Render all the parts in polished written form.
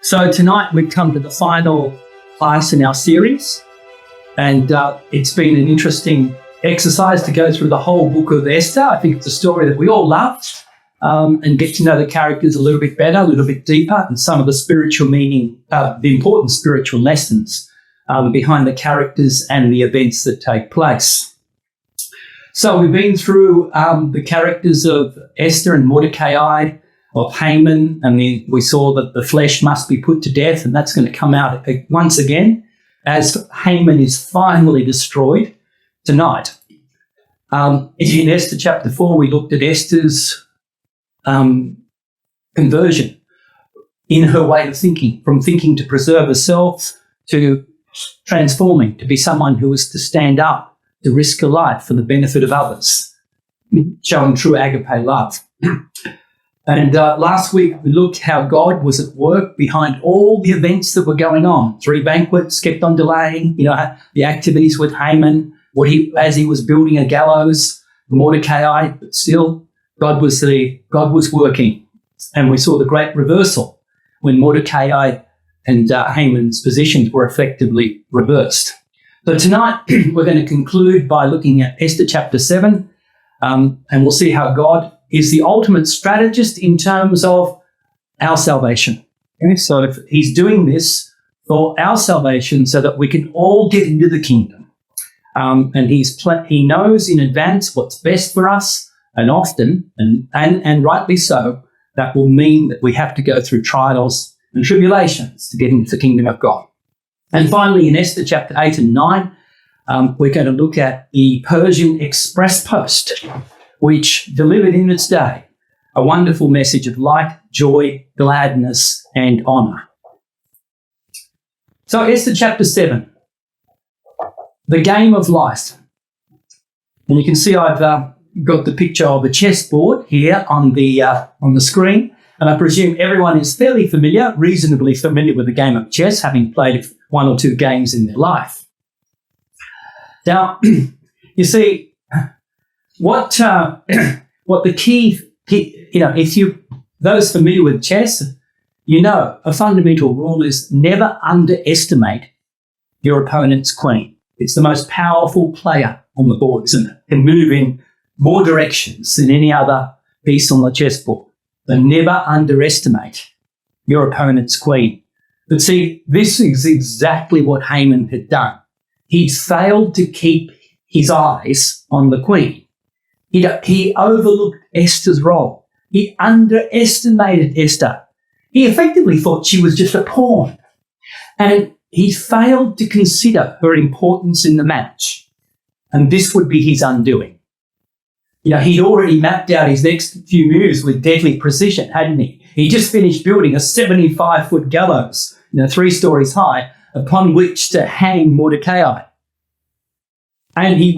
So tonight we've come to the final class in our series, and it's been an interesting exercise to go through the whole Book of Esther. I think it's a story that we all love, and get to know the characters a little bit better, a little bit deeper, and some of the spiritual meaning, the important spiritual lessons behind the characters and the events that take place. So we've been through the characters of Esther and Mordecai, of Haman, and we saw that the flesh must be put to death, and that's going to come out once again as Haman is finally destroyed tonight. In Esther chapter 4, we looked at Esther's conversion in her way of thinking, from thinking to preserve herself to transforming to be someone who is to stand up, to risk her life for the benefit of others, showing true agape love. And last week we looked how God was at work behind all the events that were going on. 3 banquets kept on delaying, the activities with Haman, as he was building a gallows, Mordecai, but still God was working. And we saw the great reversal when Mordecai and Haman's positions were effectively reversed. So tonight we're going to conclude by looking at Esther chapter 7, and we'll see how God is the ultimate strategist in terms of our salvation. Okay? So if he's doing this for our salvation so that we can all get into the kingdom. And he knows in advance what's best for us, and often, and rightly so, that will mean that we have to go through trials and tribulations to get into the kingdom of God. And finally, in Esther chapter 8 and 9, we're going to look at the Persian Express Post, which delivered in its day a wonderful message of light, joy, gladness, and honour. So Esther chapter 7, the game of life. And you can see I've got the picture of a chessboard here on the screen, and I presume everyone is reasonably familiar with the game of chess, having played 1 or 2 games in their life. Now, you see, what the key, if those familiar with chess, a fundamental rule is never underestimate your opponent's queen. It's the most powerful player on the board, isn't it? It can move in more directions than any other piece on the chessboard. So never underestimate your opponent's queen. But see, this is exactly what Haman had done. He failed to keep his eyes on the queen. He overlooked Esther's role. He underestimated Esther. He effectively thought she was just a pawn. And he failed to consider her importance in the match. And this would be his undoing. He'd already mapped out his next few moves with deadly precision, hadn't he? He just finished building a 75-foot gallows, 3 stories high, upon which to hang Mordecai. And he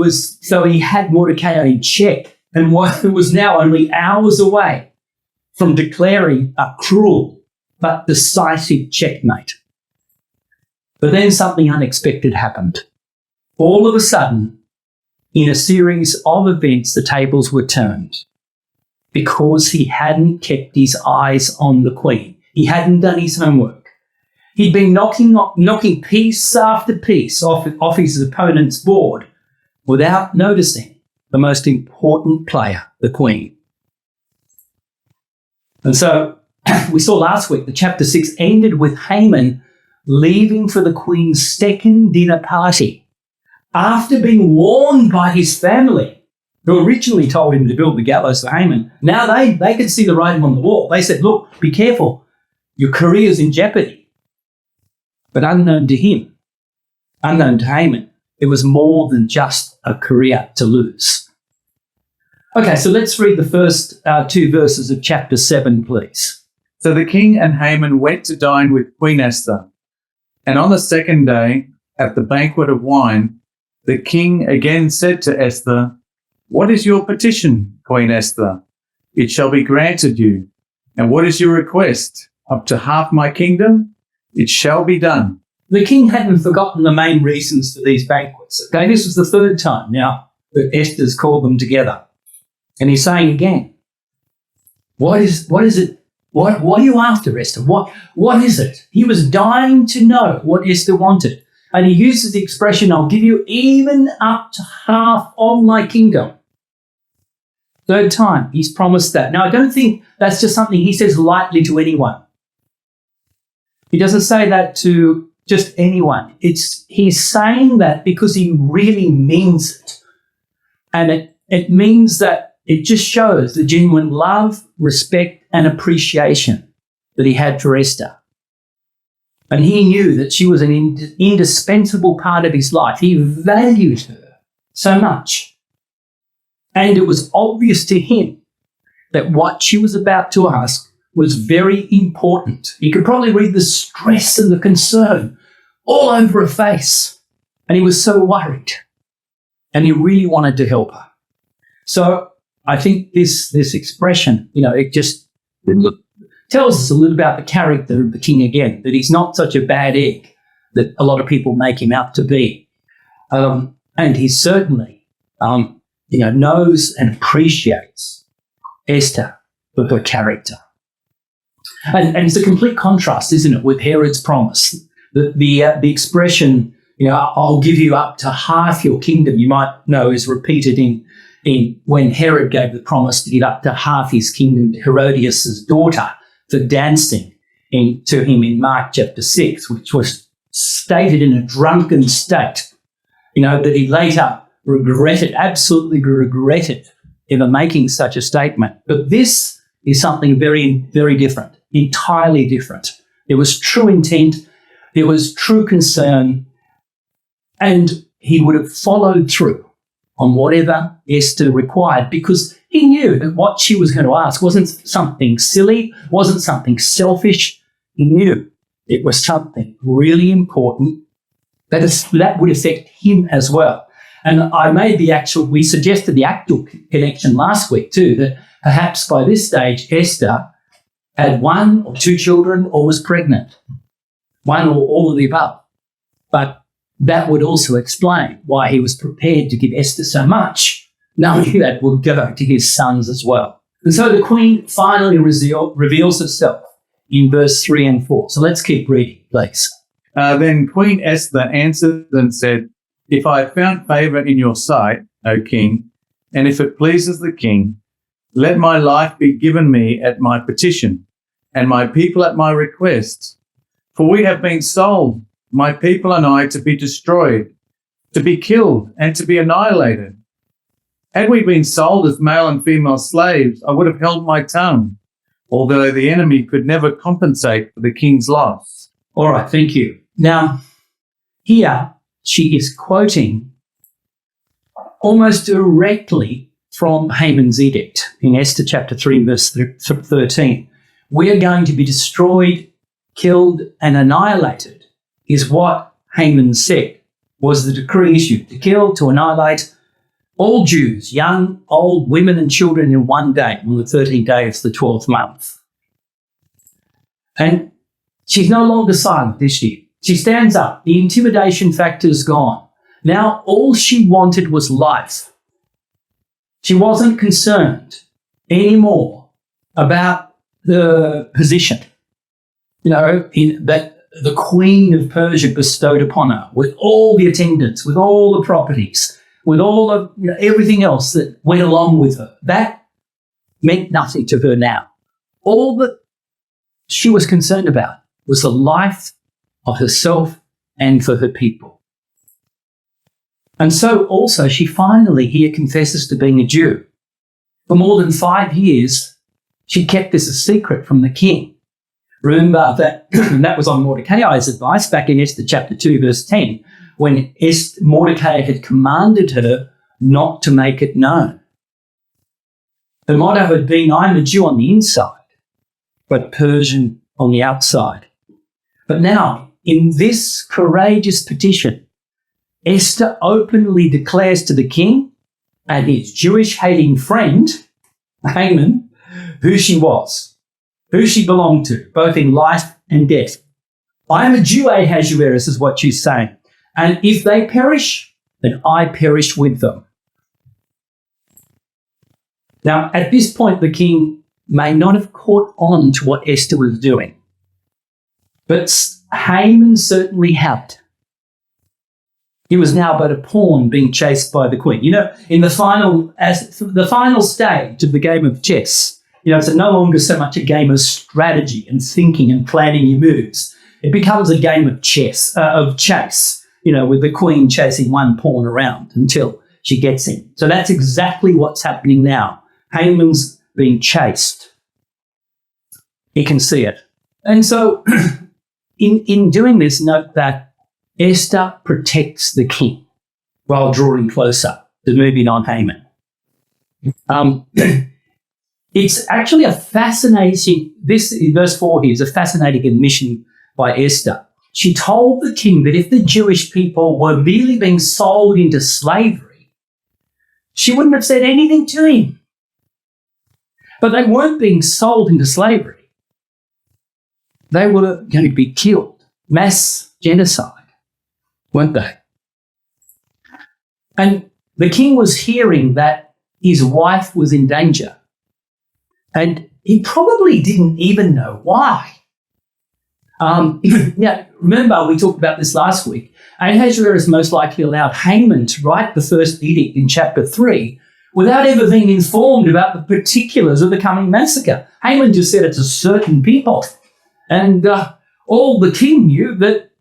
had Mordecai in check, and was now only hours away from declaring a cruel but decisive checkmate. But then something unexpected happened. All of a sudden, in a series of events, the tables were turned because he hadn't kept his eyes on the queen. He hadn't done his homework. He'd been knocking piece after piece off his opponent's board without noticing the most important player, the queen. And so we saw last week that chapter 6 ended with Haman leaving for the queen's second dinner party after being warned by his family, who originally told him to build the gallows for Haman. Now they could see the writing on the wall. They said, look, be careful. Your career's in jeopardy. But unknown to him, unknown to Haman, it was more than just a career to lose. Okay, so let's read the first 2 verses of chapter 7, please. So the king and Haman went to dine with Queen Esther. And on the second day, at the banquet of wine, the king again said to Esther, "What is your petition, Queen Esther? It shall be granted you. And what is your request? Up to half my kingdom? It shall be done." The king hadn't forgotten the main reasons for these banquets. Okay, this was the 3rd time now that Esther's called them together. And he's saying again, what is it What are you after, Esther? What is it? He was dying to know what Esther wanted. And he uses the expression, I'll give you even up to half of my kingdom. Third time, he's promised that. Now, I don't think that's just something he says lightly to anyone. He doesn't say that to just anyone. He's saying that because he really means it. And it means that it just shows the genuine love, respect, and appreciation that he had for Esther. And he knew that she was an indispensable part of his life. He valued her so much. And it was obvious to him that what she was about to ask was very important. You could probably read the stress and the concern all over her face. And he was so worried. And he really wanted to help her. So I think this expression, it just tells us a little about the character of the king again, that he's not such a bad egg that a lot of people make him out to be. And he certainly, knows and appreciates Esther for her character. And it's a complete contrast, isn't it, with Herod's promise. The expression, I'll give you up to half your kingdom, you might know, is repeated in when Herod gave the promise to give up to half his kingdom to Herodias' daughter for dancing to him in Mark chapter 6, which was stated in a drunken state, that he later absolutely regretted ever making such a statement. But this is something very, very different, entirely different. There was true intent, there was true concern, and he would have followed through on whatever Esther required, because he knew that what she was going to ask wasn't something silly, wasn't something selfish. He knew it was something really important that would affect him as well. And we suggested the actual connection last week too, that perhaps by this stage Esther had 1 or 2 children or was pregnant, one or all of the above. But that would also explain why he was prepared to give Esther so much, knowing that would go to his sons as well. And so the queen finally reveals herself in verse 3 and 4. So let's keep reading, please. Then Queen Esther answered and said, "If I have found favour in your sight, O king, and if it pleases the king, let my life be given me at my petition, and my people at my request. For we have been sold, my people and I, to be destroyed, to be killed, and to be annihilated. Had we been sold as male and female slaves, I would have held my tongue, although the enemy could never compensate for the king's loss." All right, thank you. Now, here she is quoting almost directly from Haman's edict in Esther chapter 3, verse 13. We are going to be destroyed, killed, and annihilated, is what Haman said was the decree issued, to kill, to annihilate all Jews, young, old, women and children in one day, on the 13th day of the 12th month. And she's no longer silent, is she? She stands up. The intimidation factor is gone. Now all she wanted was life. She wasn't concerned anymore about the position, that the Queen of Persia bestowed upon her, with all the attendants, with all the properties, with all of everything else that went along with her. That meant nothing to her now. All that she was concerned about was the life of herself and for her people. And so also she finally here confesses to being a Jew. For more than 5 years, she kept this a secret from the king. Remember that was on Mordecai's advice back in Esther chapter 2, verse 10, when Mordecai had commanded her not to make it known. Her motto had been, I'm a Jew on the inside, but Persian on the outside. But now, in this courageous petition, Esther openly declares to the king and his Jewish-hating friend, Haman, who she was, who she belonged to, both in life and death. I am a Jew, Ahasuerus, is what she's saying. And if they perish, then I perish with them. Now, at this point, the king may not have caught on to what Esther was doing, but Haman certainly had. He was now but a pawn being chased by the queen. You know, in the final stage of the game of chess, you know, it's no longer so much a game of strategy and thinking and planning your moves. It becomes a game of chess, you know, with the queen chasing one pawn around until she gets him. So that's exactly what's happening now. Haman's being chased. He can see it. And so in doing this, note that Esther protects the king while drawing closer to moving on Haman. It's actually a fascinating, this in verse 4 here is a fascinating admission by Esther. She told the king that if the Jewish people were merely being sold into slavery, she wouldn't have said anything to him. But they weren't being sold into slavery. They were going to be killed. Mass genocide, weren't they? And the king was hearing that his wife was in danger. And he probably didn't even know why. Now, remember, we talked about this last week. Ahasuerus most likely allowed Haman to write the first edict in chapter 3 without ever being informed about the particulars of the coming massacre. Haman just said it to certain people. And all the king knew that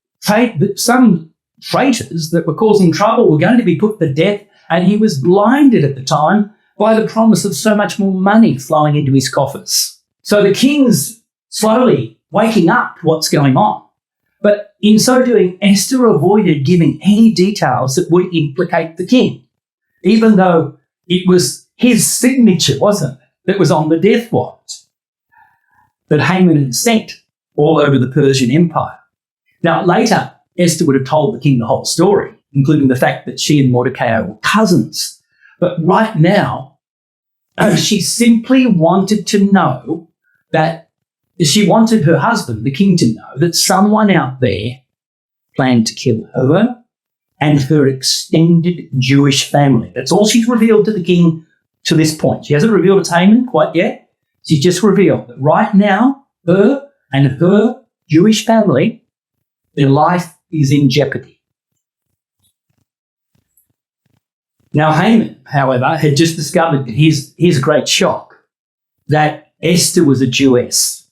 some traitors that were causing trouble were going to be put to death, and he was blinded at the time by the promise of so much more money flowing into his coffers. So the king's slowly waking up to what's going on. But in so doing, Esther avoided giving any details that would implicate the king, even though it was his signature, wasn't it, that was on the death warrant that Haman had sent all over the Persian Empire. Now, later, Esther would have told the king the whole story, including the fact that she and Mordecai were cousins. But right now, she simply wanted to know that she wanted her husband, the king, to know that someone out there planned to kill her and her extended Jewish family. That's all she's revealed to the king to this point. She hasn't revealed it to Haman quite yet. She's just revealed that right now, her and her Jewish family, their life is in jeopardy. Now, Haman, however, had just discovered that here's a great shock, that Esther was a Jewess.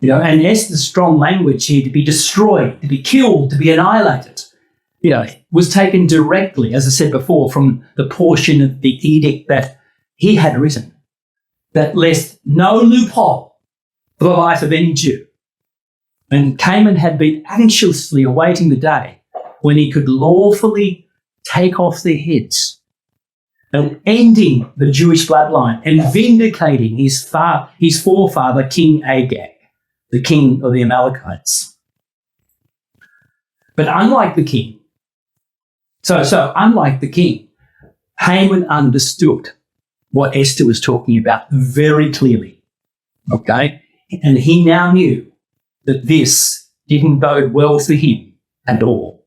You know, and Esther's strong language here, to be destroyed, to be killed, to be annihilated, you know, was taken directly, as I said before, from the portion of the edict that he had written, that left no loophole for the life of any Jew. And Haman had been anxiously awaiting the day when he could lawfully take off their heads and ending the Jewish bloodline and vindicating his forefather, King Agag, the king of the Amalekites. But unlike the king, unlike the king, Haman understood what Esther was talking about very clearly, okay? And he now knew that this didn't bode well for him at all.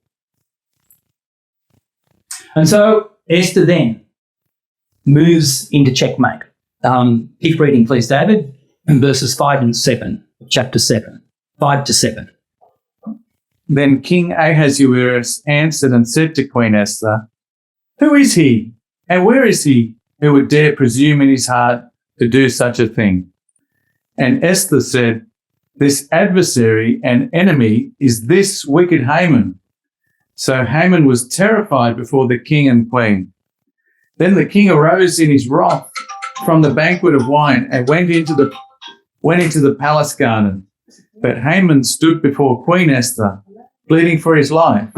And so Esther then moves into checkmate. Keep reading, please, David, in verses 5 and 7, chapter 7, 5 to 7. Then King Ahasuerus answered and said to Queen Esther, "Who is he, and where is he who would dare presume in his heart to do such a thing?" And Esther said, "This adversary and enemy is this wicked Haman." So Haman was terrified before the king and queen. Then the king arose in his wrath from the banquet of wine and went into the palace garden. But Haman stood before Queen Esther, pleading for his life,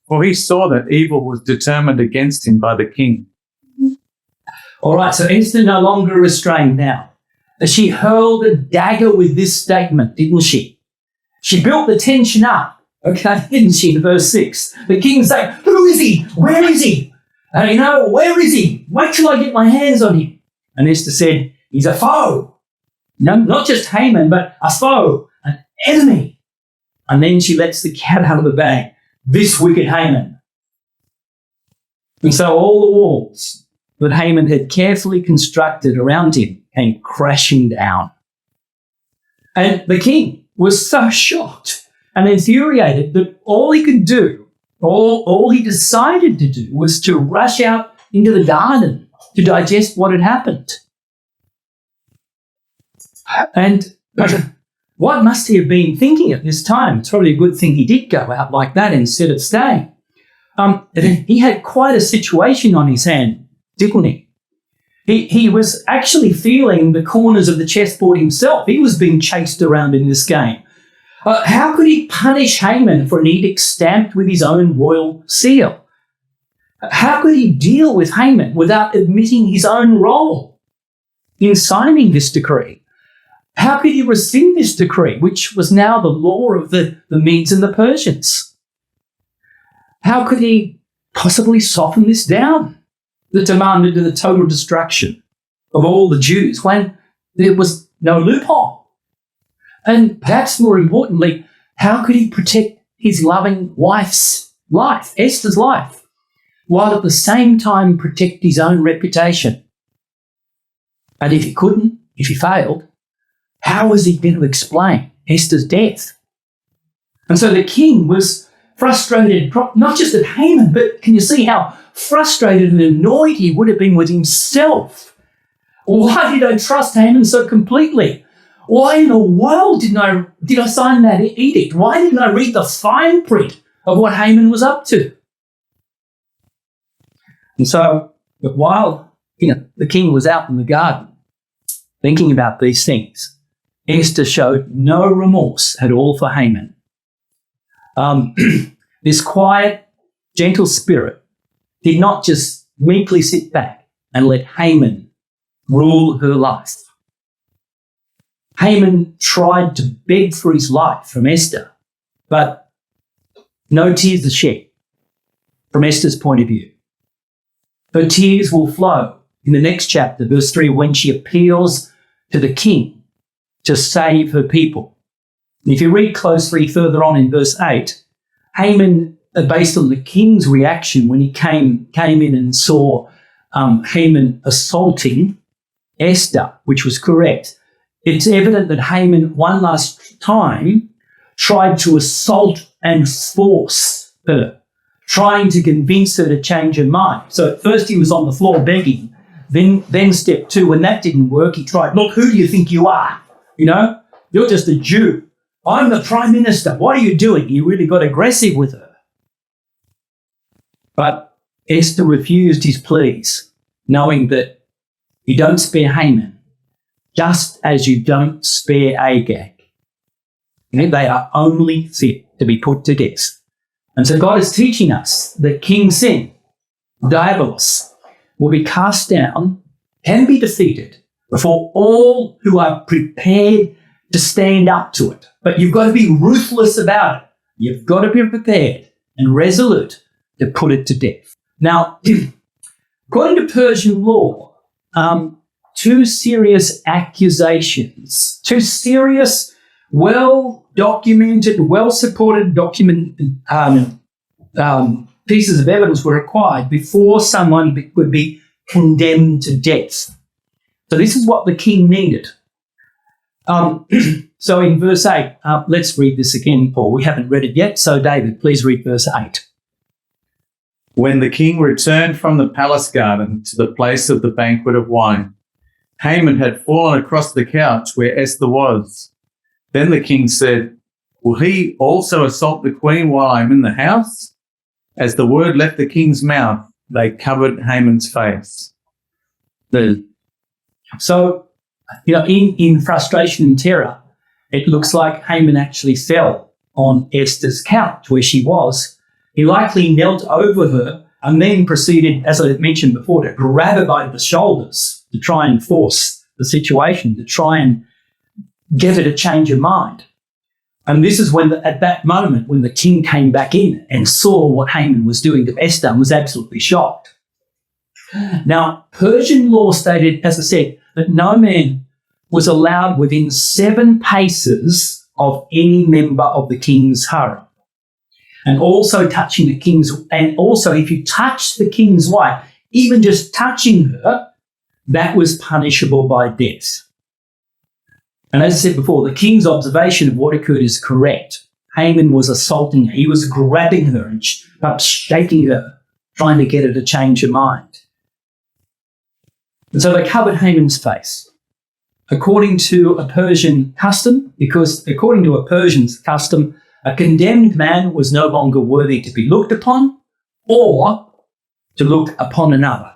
for he saw that evil was determined against him by the king. All right, so Esther no longer restrained now. She hurled a dagger with this statement, didn't she? She built the tension up. Okay, didn't she, in verse 6? The king's saying, "Who is he? Where is he? Where is he? Wait till I get my hands on him." And Esther said, "He's a foe." No, not just Haman, but a foe, an enemy. And then she lets the cat out of the bag. This wicked Haman. And so all the walls that Haman had carefully constructed around him came crashing down. And the king was so shocked and infuriated that all he could do, all he decided to do, was to rush out into the garden to digest what had happened. And what must he have been thinking at this time? It's probably a good thing he did go out like that instead of staying. He had quite a situation on his hand, didn't he? He was actually feeling the corners of the chessboard himself. He was being chased around in this game. How could he punish Haman for an edict stamped with his own royal seal? How could he deal with Haman without admitting his own role in signing this decree? How could he rescind this decree, which was now the law of the Medes and the Persians? How could he possibly soften this down that demanded the total destruction of all the Jews when there was no loophole? And perhaps more importantly, how could he protect his loving wife's life, Esther's life, while at the same time protect his own reputation? And if he couldn't, if he failed, how was he going to explain Esther's death? And so the king was frustrated, not just at Haman, but can you see how frustrated and annoyed he would have been with himself? Why did I trust Haman so completely? Why in the world did I sign that edict? Why didn't I read the fine print of what Haman was up to? And so, but while the king was out in the garden thinking about these things, Esther showed no remorse at all for Haman. This quiet, gentle spirit did not just meekly sit back and let Haman rule her life. Haman tried to beg for his life from Esther, but no tears are shed from Esther's point of view. Her tears will flow in the next chapter, verse 3, when she appeals to the king to save her people. And if you read closely further on in verse 8, Haman, based on the king's reaction when he came in and saw Haman assaulting Esther, which was correct, it's evident that Haman one last time tried to assault and force her, trying to convince her to change her mind. So at first he was on the floor begging. Then step 2, when that didn't work, he tried, look, who do you think you are? You're just a Jew. I'm the Prime Minister. What are you doing? He really got aggressive with her. But Esther refused his pleas, knowing that you don't spare Haman, just as you don't spare Agag. They are only fit to be put to death. And so God is teaching us that King Sin, Diabolos, will be cast down, can be defeated before all who are prepared to stand up to it. But you've got to be ruthless about it. You've got to be prepared and resolute to put it to death. Now, according to Persian law, 2 serious accusations, 2 serious, well-documented, well-supported pieces of evidence were required before someone would be condemned to death. So this is what the king needed. So in verse 8, let's read this again, Paul. We haven't read it yet, so David, please read verse 8. When the king returned from the palace garden to the place of the banquet of wine, Haman had fallen across the couch where Esther was. Then the king said, will he also assault the queen while I'm in the house? As the word left the king's mouth, they covered Haman's face. So, in frustration and terror, it looks like Haman actually fell on Esther's couch where she was. He likely knelt over her and then proceeded, as I mentioned before, to grab her by the shoulders to try and force the situation, to try and get her to change her mind. And this is when, at that moment, when the king came back in and saw what Haman was doing to Esther and was absolutely shocked. Now, Persian law stated, as I said, that no man was allowed within 7 paces of any member of the king's harem. And also touching and also if you touch the king's wife, even just touching her, that was punishable by death. And as I said before, the king's observation of what occurred is correct. Haman was assaulting her. He was grabbing her and shaking her, trying to get her to change her mind. And so they covered Haman's face. According to a Persian custom, because according to a Persian's custom, a condemned man was no longer worthy to be looked upon or to look upon another.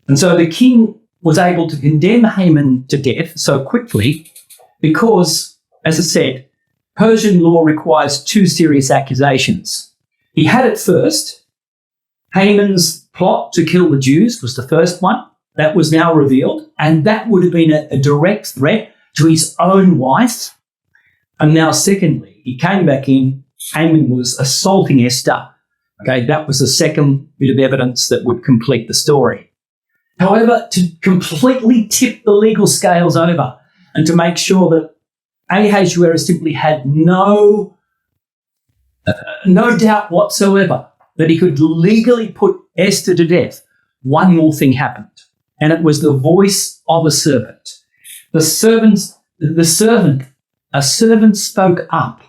And so the king was able to condemn Haman to death so quickly because, as I said, Persian law requires 2 serious accusations. He had it first. Haman's plot to kill the Jews was the first one. That was now revealed, and that would have been a direct threat to his own wife. And now, secondly, he came back in. Haman was assaulting Esther. Okay, that was the second bit of evidence that would complete the story. However, to completely tip the legal scales over and to make sure that Ahasuerus simply had no doubt whatsoever that he could legally put Esther to death, one more thing happened, and it was the voice of a servant. A servant spoke up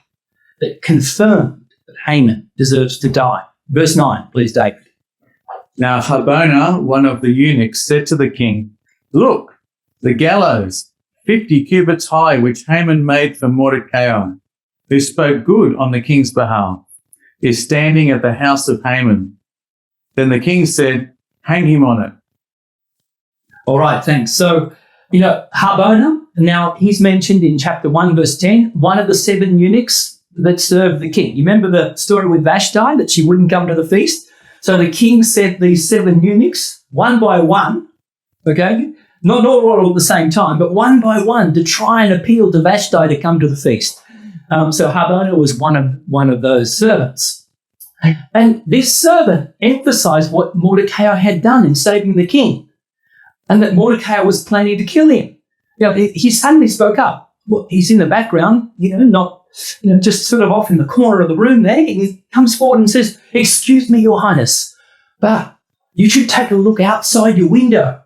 that confirmed that Haman deserves to die. Verse 9, please, David. Now Harbona, one of the eunuchs, said to the king, "Look, the gallows, 50 cubits high, which Haman made for Mordecai, who spoke good on the king's behalf, is standing at the house of Haman." Then the king said, "Hang him on it." All right, thanks. So, Harbona, now he's mentioned in chapter 1, verse 10, one of the 7 eunuchs that served the king. You remember the story with Vashti, that she wouldn't come to the feast? So the king sent these 7 eunuchs, one by one, okay, not all at the same time, but one by one to try and appeal to Vashti to come to the feast. So Harbona was one of those servants. And this servant emphasized what Mordecai had done in saving the king, and that Mordecai was planning to kill him. He suddenly spoke up. Well, he's in the background, just sort of off in the corner of the room there. He comes forward and says, "Excuse me, Your Highness, but you should take a look outside your window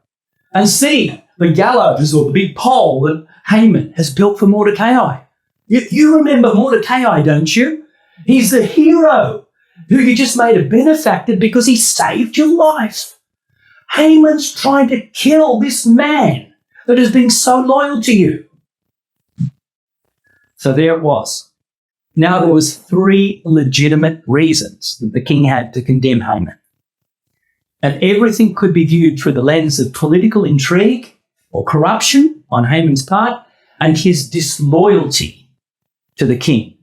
and see the gallows or the big pole that Haman has built for Mordecai. You remember Mordecai, don't you? He's the hero who you just made a benefactor because he saved your life. Haman's trying to kill this man that has been so loyal to you." So there it was. Now there was 3 legitimate reasons that the king had to condemn Haman. And everything could be viewed through the lens of political intrigue or corruption on Haman's part and his disloyalty to the king.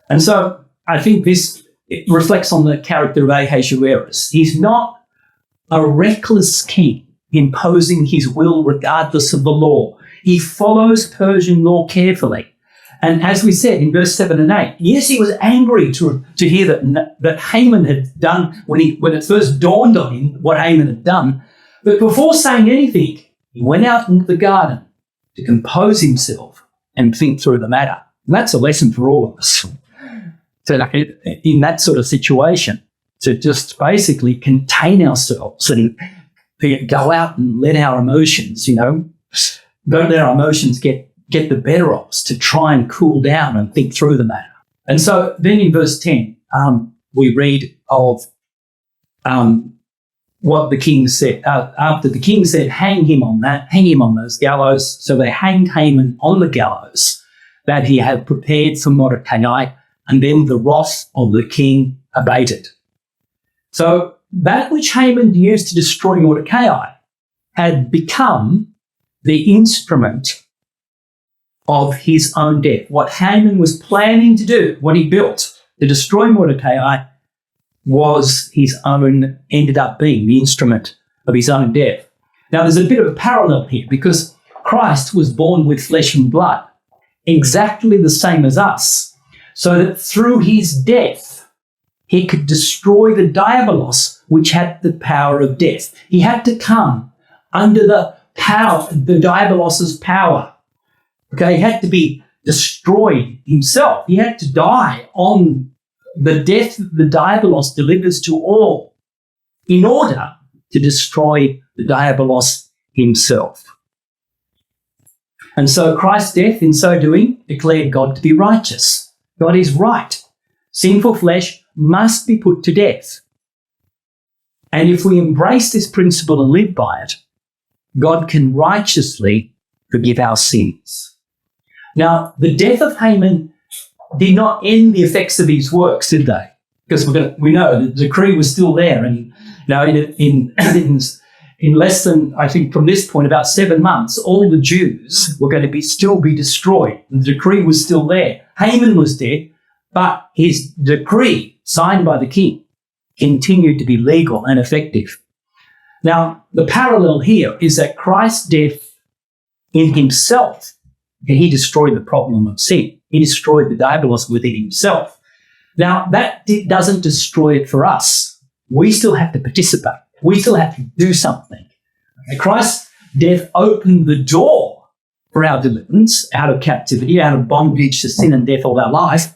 And so I think it reflects on the character of Ahasuerus. He's not a reckless king imposing his will regardless of the law. He follows Persian law carefully. And as we said in verse 7 and 8, yes, he was angry to hear that Haman had done, when it first dawned on him what Haman had done. But before saying anything, he went out into the garden to compose himself and think through the matter. And that's a lesson for all of us. So in that sort of situation, to just basically contain ourselves and go out and let our emotions, don't let our emotions get the better of us, to try and cool down and think through the matter. And so then in verse 10, we read of what the king said. After the king said, hang him on those gallows. So they hanged Haman on the gallows that he had prepared for Mordecai, and then the wrath of the king abated. So that which Haman used to destroy Mordecai had become the instrument of his own death. What Haman was planning to do, what he built to destroy Mordecai, ended up being the instrument of his own death. Now, there's a bit of a parallel here because Christ was born with flesh and blood, exactly the same as us, so that through his death, he could destroy the diabolos, which had the power of death. He had to come under the diabolos's power. Okay, he had to be destroyed himself. He had to die on the death the diabolos delivers to all in order to destroy the diabolos himself. And so Christ's death, in so doing, declared God to be righteous. God is right. Sinful flesh must be put to death. And if we embrace this principle and live by it, God can righteously forgive our sins. Now, the death of Haman did not end the effects of his works, did they? Because we know the decree was still there, and in less than, I think, from this point, about 7 months, all the Jews were going to still be destroyed. The decree was still there. Haman was dead, but his decree, signed by the king, continued to be legal and effective. Now, the parallel here is that Christ's death in himself, he destroyed the problem of sin. He destroyed the diabolos within himself. Now, that doesn't destroy it for us. We still have to participate. We still have to do something. Okay, Christ's death opened the door for our deliverance out of captivity, out of bondage to sin and death all our life,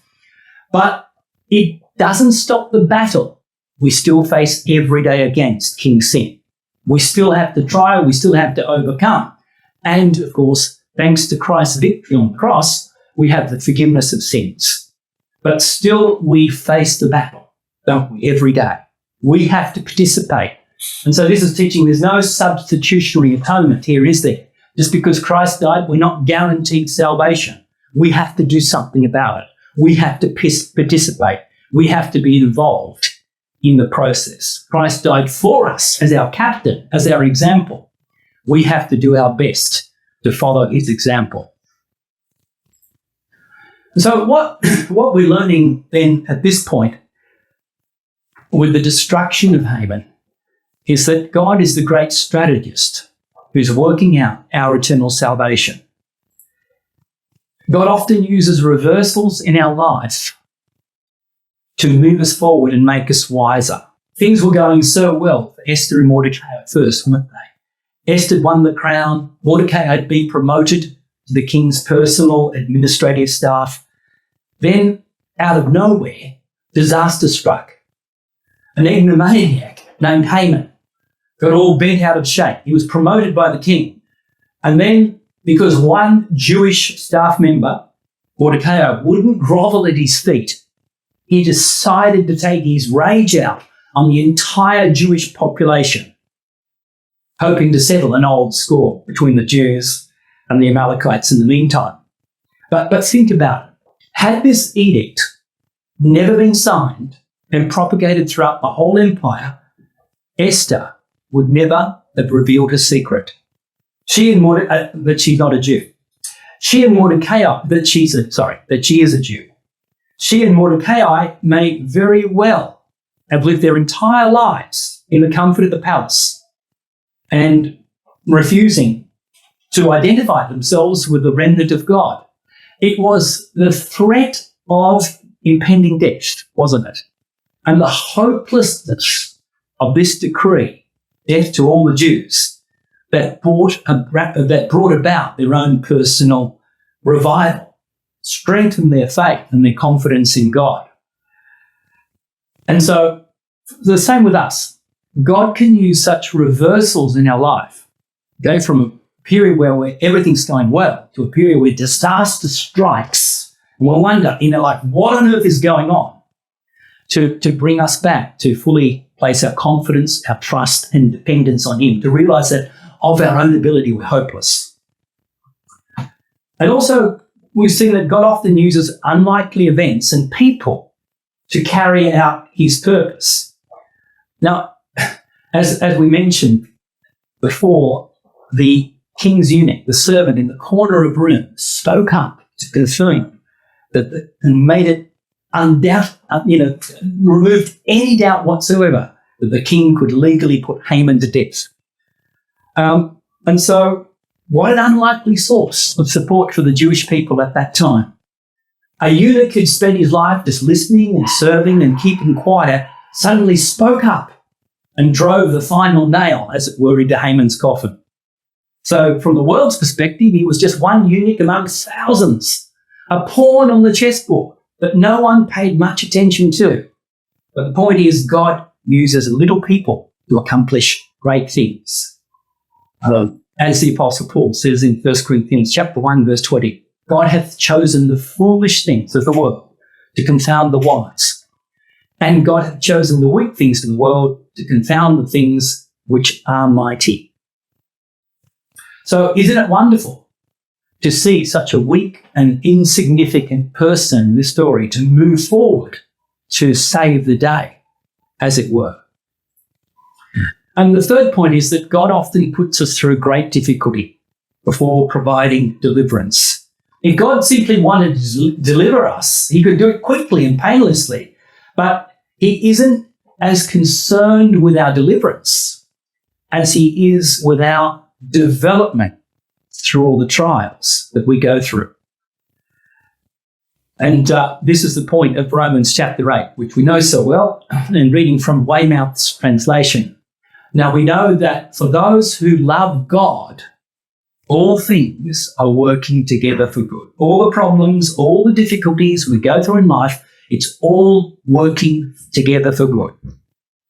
but it doesn't stop the battle we still face every day against King Sin. We still have to try, we still have to overcome. And, of course, thanks to Christ's victory on the cross, we have the forgiveness of sins. But still we face the battle, don't we, every day. We have to participate. And so this is teaching there's no substitutionary atonement here, is there? Just because Christ died, we're not guaranteed salvation. We have to do something about it. We have to participate. We have to be involved in the process. Christ died for us as our captain, as our example. We have to do our best to follow his example. So what we're learning then at this point with the destruction of Haman is that God is the great strategist who's working out our eternal salvation. God often uses reversals in our life to move us forward and make us wiser. Things were going so well for Esther and Mordecai at first, weren't they? Esther won the crown. Mordecai had been promoted to the king's personal administrative staff. Then, out of nowhere, disaster struck. An egomaniac named Haman got all bent out of shape. He was promoted by the king. And then, because one Jewish staff member, Mordecai, wouldn't grovel at his feet, he decided to take his rage out on the entire Jewish population, hoping to settle an old score between the Jews and the Amalekites in the meantime. But think about it. Had this edict never been signed and propagated throughout the whole empire, Esther would never have revealed her secret. That she's not a Jew. She and Mordecai, that she is a Jew. She and Mordecai may very well have lived their entire lives in the comfort of the palace and refusing to identify themselves with the remnant of God. It was the threat of impending death, wasn't it? And the hopelessness of this decree, death to all the Jews, that brought about their own personal revival, strengthened their faith and their confidence in God. And so, the same with us. God can use such reversals in our life, go from a period where everything's going well to a period where disaster strikes, and we'll wonder, what on earth is going on, to bring us back to fully place our confidence, our trust and dependence on him, to realise that of our own ability we're hopeless. And also, we've seen that God often uses unlikely events and people to carry out his purpose. Now, as we mentioned before, the king's eunuch, the servant in the corner of the room, spoke up to confirm that and made it removed any doubt whatsoever that the king could legally put Haman to death. And so, what an unlikely source of support for the Jewish people at that time. A eunuch who'd spent his life just listening and serving and keeping quiet suddenly spoke up and drove the final nail, as it were, into Haman's coffin. So from the world's perspective, he was just one eunuch among thousands, a pawn on the chessboard that no one paid much attention to. But the point is, God uses little people to accomplish great things. As the Apostle Paul says in 1 Corinthians chapter 1, verse 20, God hath chosen the foolish things of the world to confound the wise. And God hath chosen the weak things of the world to confound the things which are mighty. So isn't it wonderful to see such a weak and insignificant person in this story to move forward to save the day, as it were? And the third point is that God often puts us through great difficulty before providing deliverance. If God simply wanted to deliver us, he could do it quickly and painlessly, but he isn't as concerned with our deliverance as he is with our development through all the trials that we go through. And this is the point of Romans chapter 8, which we know so well, and reading from Weymouth's translation. Now we know that for those who love God, all things are working together for good. All the problems, all the difficulties we go through in life, it's all working together for good.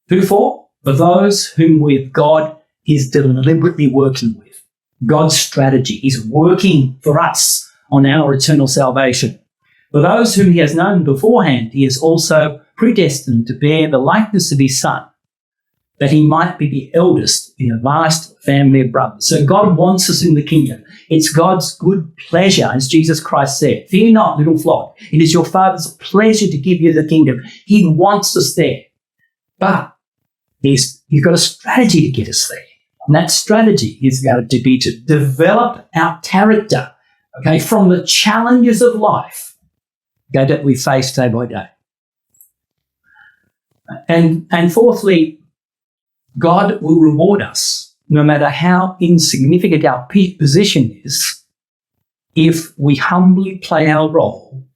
Who for? For those whom with God is deliberately working with. God's strategy is working for us on our eternal salvation. For those whom he has known beforehand, he has also predestined to bear the likeness of his Son, that he might be the eldest in a vast family of brothers. So God wants us in the kingdom. It's God's good pleasure, as Jesus Christ said, "Fear not, little flock. It is your Father's pleasure to give you the kingdom." He wants us there. But he's got a strategy to get us there. And that strategy is going to be to develop our character, okay, from the challenges of life, okay, that we face day by day. And fourthly, God will reward us, no matter how insignificant our position is, if we humbly play our role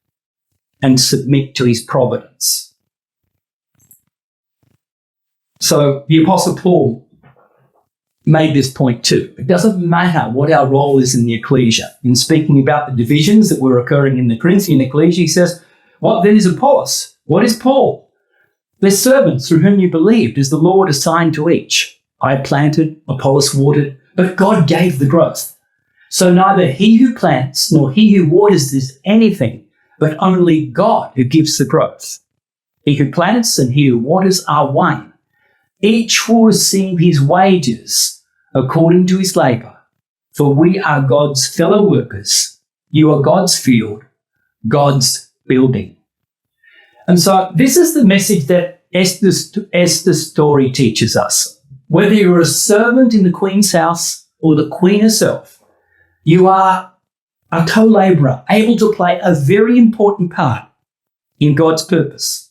and submit to his providence. So the Apostle Paul made this point too. It doesn't matter what our role is in the ecclesia. In speaking about the divisions that were occurring in the Corinthian ecclesia, he says, "What then is Apollos? What is Paul? They're servants through whom you believed, as the Lord assigned to each. I planted, Apollos watered, but God gave the growth. So neither he who plants nor he who waters is anything, but only God who gives the growth. He who plants and he who waters are one. Each will receive his wages according to his labour. For we are God's fellow workers. You are God's field, God's building." And so this is the message that Esther's story teaches us. Whether you're a servant in the Queen's house or the Queen herself, you are a co-labourer, able to play a very important part in God's purpose.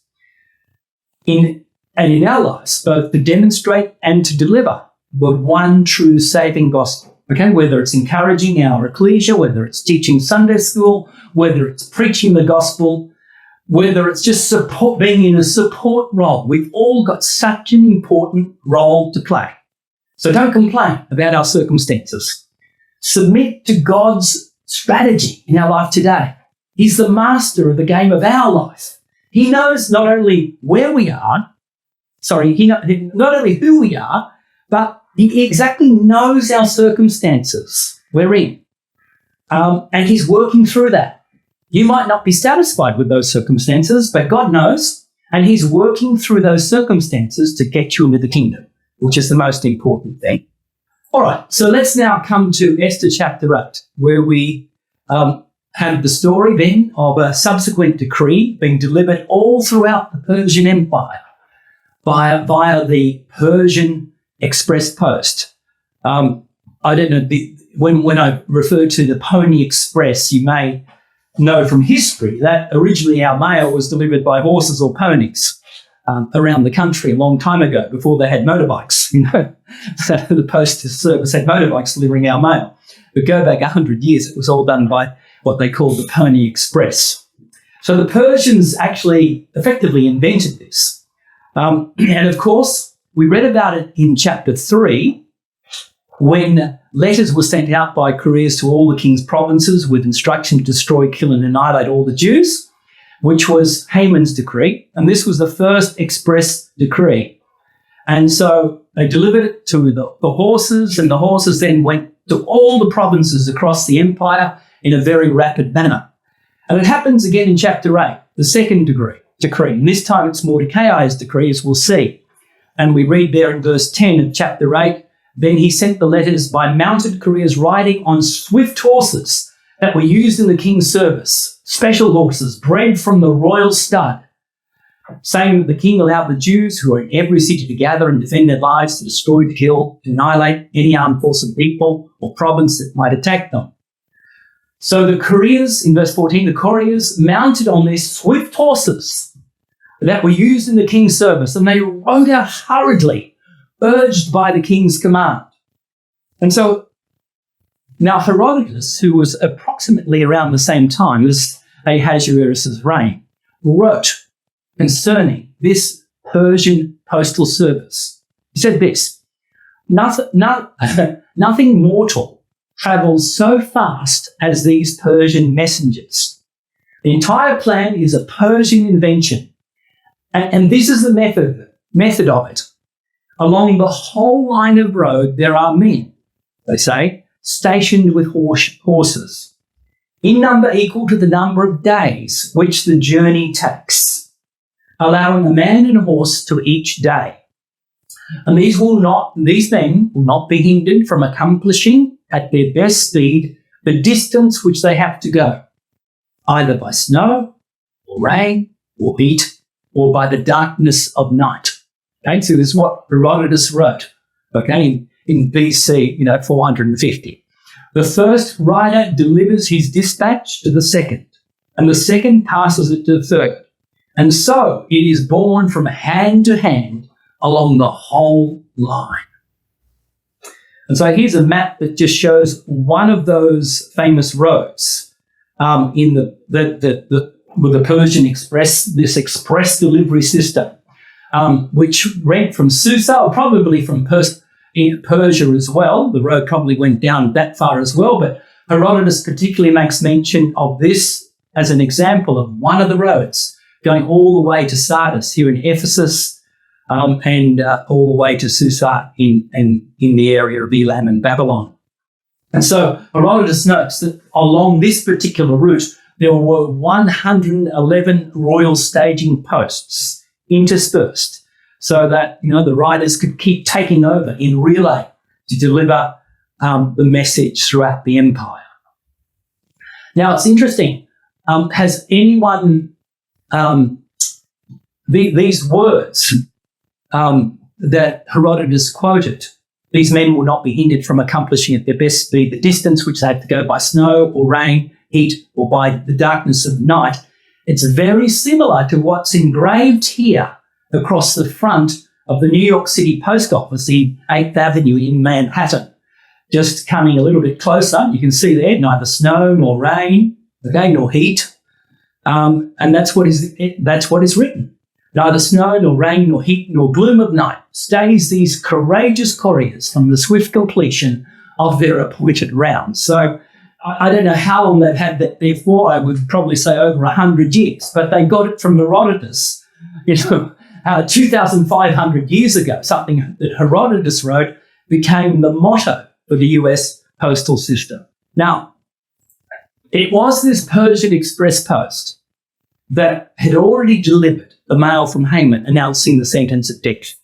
In our lives, both to demonstrate and to deliver the one true saving gospel. Okay, whether it's encouraging our ecclesia, whether it's teaching Sunday school, whether it's preaching the gospel, whether it's just being in a support role. We've all got such an important role to play. So don't complain about our circumstances. Submit to God's strategy in our life today. He's the master of the game of our life. He knows not only where we are, not only who we are, but he exactly knows our circumstances we're in. And he's working through that. You might not be satisfied with those circumstances, but God knows, and he's working through those circumstances to get you into the kingdom, which is the most important thing. All right, so let's now come to Esther chapter 8, where we have the story then of a subsequent decree being delivered all throughout the Persian Empire via the Persian Express Post. I don't know, when I refer to the Pony Express, you may know from history that originally our mail was delivered by horses or ponies around the country a long time ago, before they had motorbikes. So the post service had motorbikes delivering our mail. But go back 100 years, it was all done by what they called the Pony Express. So the Persians actually effectively invented this. And of course, we read about it in chapter 3, when letters were sent out by couriers to all the king's provinces with instruction to destroy, kill and annihilate all the Jews, which was Haman's decree. And this was the first express decree. And so they delivered it to the horses, and the horses then went to all the provinces across the empire in a very rapid manner. And it happens again in chapter 8, the second decree. And this time it's Mordecai's decree, as we'll see. And we read there in verse 10 of chapter 8, then he sent the letters by mounted couriers riding on swift horses that were used in the king's service, special horses bred from the royal stud, saying that the king allowed the Jews who were in every city to gather and defend their lives, to destroy, to kill, to annihilate any armed force of people or province that might attack them. So the couriers, in verse 14, the couriers mounted on these swift horses that were used in the king's service, and they rode out hurriedly, urged by the king's command. And so now Herodotus, who was approximately around the same time as Ahasuerus' reign, wrote concerning this Persian postal service. He said this, nothing mortal travels so fast as these Persian messengers. The entire plan is a Persian invention, and this is the method of it. Along the whole line of road there are men, they say, stationed with horses, in number equal to the number of days which the journey takes, allowing a man and a horse to each day. And these men will not be hindered from accomplishing at their best speed the distance which they have to go, either by snow or rain or heat or by the darkness of night. Okay, so this is what Herodotus wrote, okay, in BC, 450. The first rider delivers his dispatch to the second, and the second passes it to the third. And so it is borne from hand to hand along the whole line. And so here's a map that just shows one of those famous roads in with the Persian Express, this express delivery system, which went from Susa, or probably from Persia as well. The road probably went down that far as well, but Herodotus particularly makes mention of this as an example of one of the roads going all the way to Sardis here in Ephesus, and all the way to Susa in the area of Elam and Babylon. And so Herodotus notes that along this particular route, there were 111 royal staging posts interspersed, so that the riders could keep taking over in relay to deliver the message throughout the empire. Now it's interesting. Has anyone these words that Herodotus quoted? These men will not be hindered from accomplishing at their best speed the distance which they have to go by snow or rain, heat, or by the darkness of night. It's very similar to what's engraved here across the front of the New York City Post Office in 8th Avenue in Manhattan. Just coming a little bit closer, you can see there, neither snow nor rain, okay, nor heat. And that's what is written. Neither snow nor rain nor heat nor gloom of night stays these courageous couriers from the swift completion of their appointed round. So I don't know how long they've had that there for. I would probably say over 100 years, but they got it from Herodotus, 2,500 years ago. Something that Herodotus wrote became the motto for the US postal system. Now, it was this Persian express post that had already delivered the mail from Haman announcing the sentence of death.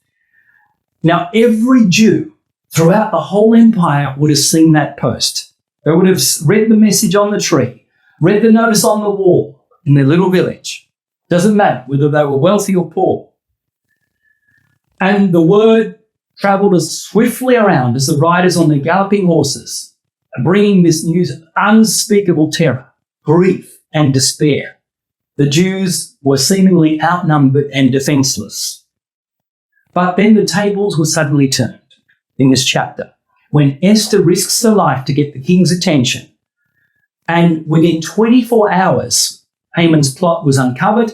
Now, every Jew throughout the whole empire would have seen that post. They would have read the message on the tree, read the notice on the wall in their little village. Doesn't matter whether they were wealthy or poor. And the word travelled as swiftly around as the riders on their galloping horses, bringing this news of unspeakable terror, grief, and despair. The Jews were seemingly outnumbered and defenceless. But then the tables were suddenly turned in this chapter when Esther risks her life to get the king's attention. And within 24 hours, Haman's plot was uncovered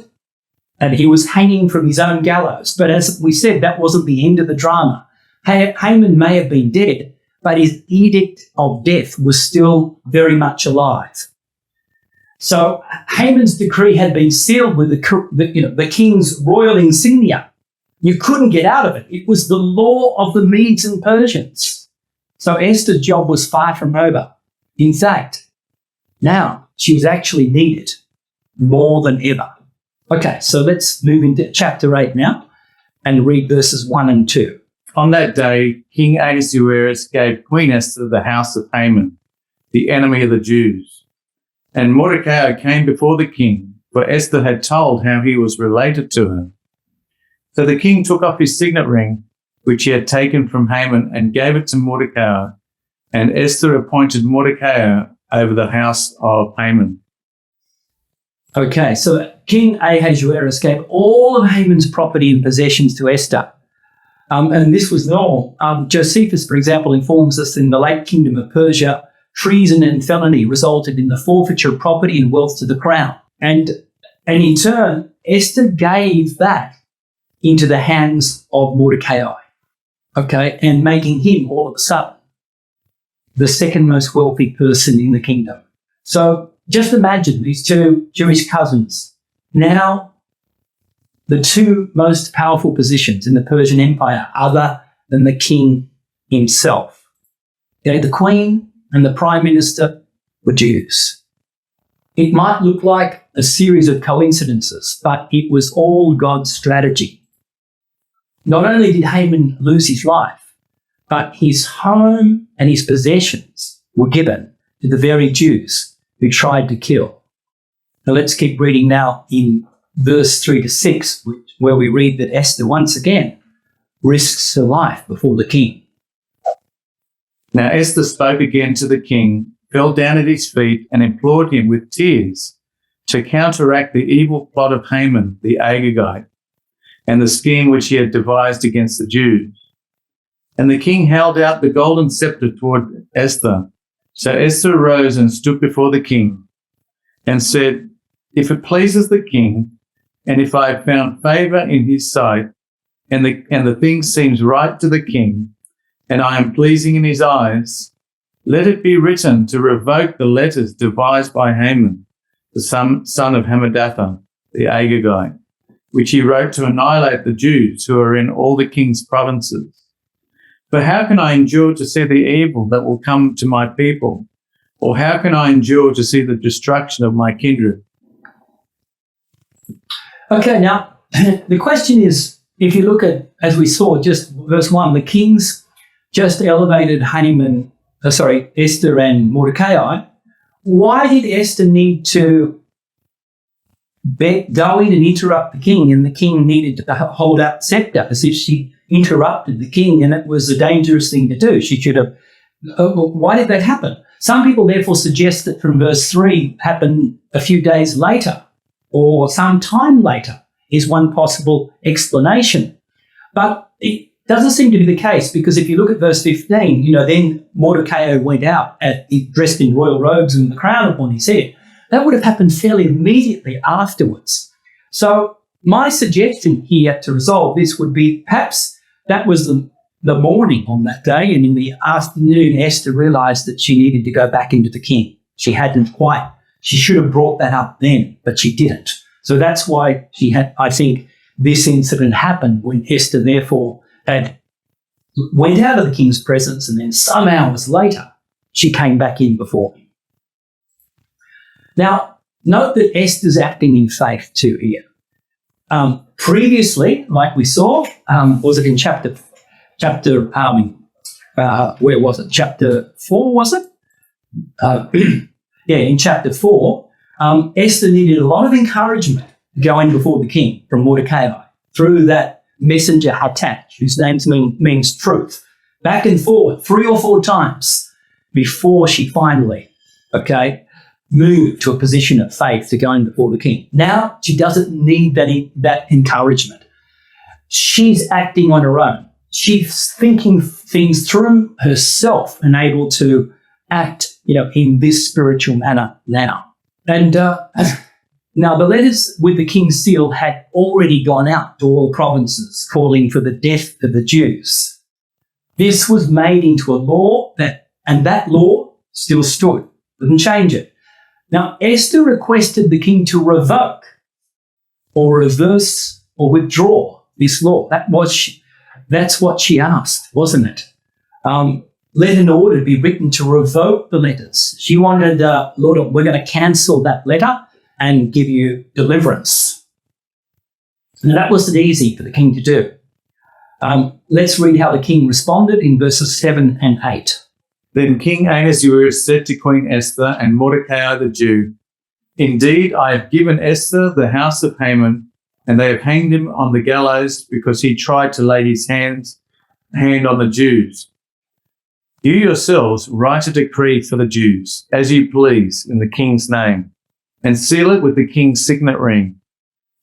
and he was hanging from his own gallows. But as we said, that wasn't the end of the drama. Haman may have been dead, but his edict of death was still very much alive. So Haman's decree had been sealed with the king's royal insignia, You couldn't get out of it. It was the law of the Medes and Persians. So Esther's job was far from over. In fact, now she was actually needed more than ever. Okay, so let's move into chapter 8 now and read verses 1 and 2. On that day, King Ahasuerus gave Queen Esther the house of Haman, the enemy of the Jews. And Mordecai came before the king, for Esther had told how he was related to her. So the king took off his signet ring, which he had taken from Haman, and gave it to Mordecai. And Esther appointed Mordecai over the house of Haman. Okay, so King Ahasuerus gave all of Haman's property and possessions to Esther. And this was normal. Josephus, for example, informs us in the late kingdom of Persia, treason and felony resulted in the forfeiture of property and wealth to the crown. And in turn, Esther gave that into the hands of Mordecai, okay, and making him all of a sudden the second most wealthy person in the kingdom. So just imagine these two Jewish cousins, now the two most powerful positions in the Persian Empire other than the king himself. Okay, the queen and the prime minister were Jews. It might look like a series of coincidences, but it was all God's strategy. Not only did Haman lose his life, but his home and his possessions were given to the very Jews who tried to kill. Now let's keep reading now in verse 3 to 6, where we read that Esther once again risks her life before the king. Now Esther spoke again to the king, fell down at his feet, and implored him with tears to counteract the evil plot of Haman the Agagite and the scheme which he had devised against the Jews. And the king held out the golden scepter toward Esther. So Esther arose and stood before the king and said, "If it pleases the king, and if I have found favour in his sight, and the thing seems right to the king, and I am pleasing in his eyes, let it be written to revoke the letters devised by Haman, the son of Hammedatha, the Agagite, which he wrote to annihilate the Jews who are in all the king's provinces. For how can I endure to see the evil that will come to my people? Or how can I endure to see the destruction of my kindred?" Okay, now the question is, if you look at, as we saw, just verse 1, the kings just elevated Esther and Mordecai. Why did Esther need to go in and interrupt the king, and the king needed to hold up the scepter as if she interrupted the king, and it was a dangerous thing to do? She should have. Why did that happen? Some people therefore suggest that from verse 3 happened a few days later or some time later is one possible explanation. But it doesn't seem to be the case, because if you look at verse 15, then Mordecai went out dressed in royal robes and the crown upon his head. That would have happened fairly immediately afterwards. So my suggestion here to resolve this would be perhaps that was the morning on that day, and in the afternoon Esther realised that she needed to go back into the king. She should have brought that up then, but she didn't. So that's why I think this incident happened when Esther therefore went out of the king's presence, and then some hours later she came back in before him. Now, note that Esther's acting in faith too here. Previously, like we saw, was it in where was it? Chapter 4, was it? In chapter 4, Esther needed a lot of encouragement going before the king from Mordecai through that messenger Hatat, whose name means truth, back and forth 3 or 4 times before she finally, moved to a position of faith to going before the king. Now she doesn't need that encouragement. She's acting on her own. She's thinking things through herself and able to act, in this spiritual manner now. And now the letters with the king's seal had already gone out to all provinces, calling for the death of the Jews. This was made into a law, and that law still stood. Didn't change it. Now, Esther requested the king to revoke or reverse or withdraw this law. That's what she asked, wasn't it? Let an order be written to revoke the letters. She wanted, Lord, we're going to cancel that letter and give you deliverance. Now, that wasn't easy for the king to do. Let's read how the king responded in verses 7 and 8. Then King Ahasuerus said to Queen Esther and Mordecai the Jew, "Indeed, I have given Esther the house of Haman, and they have hanged him on the gallows because he tried to lay his hand on the Jews. You yourselves write a decree for the Jews, as you please, in the king's name, and seal it with the king's signet ring.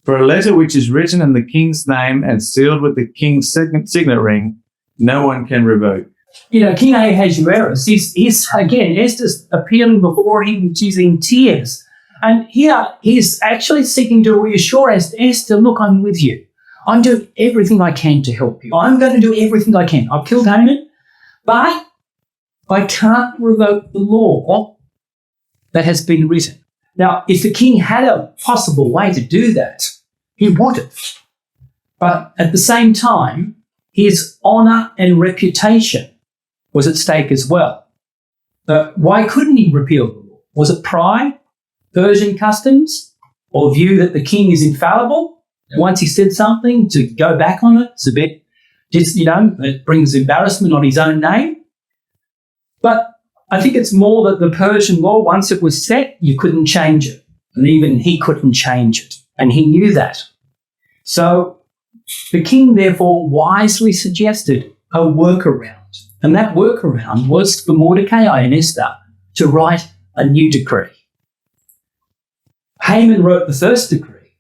For a letter which is written in the king's name and sealed with the king's signet ring, no one can revoke." King Ahasuerus is again, Esther's appealing before him. She's in tears. And here he's actually seeking to reassure Esther, look, I'm with you. I'm doing everything I can to help you. I'm going to do everything I can. I've killed Haman, but I can't revoke the law that has been written. Now, if the king had a possible way to do that, he would have. But at the same time, his honour and reputation was at stake as well. Why couldn't he repeal the law? Was it pride, Persian customs, or view that the king is infallible? Once he said something, to go back on it, it's a bit, it brings embarrassment on his own name. But I think it's more that the Persian law, once it was set, you couldn't change it. And even he couldn't change it. And he knew that. So the king, therefore, wisely suggested a workaround. And that workaround was for Mordecai and Esther to write a new decree. Haman wrote the first decree,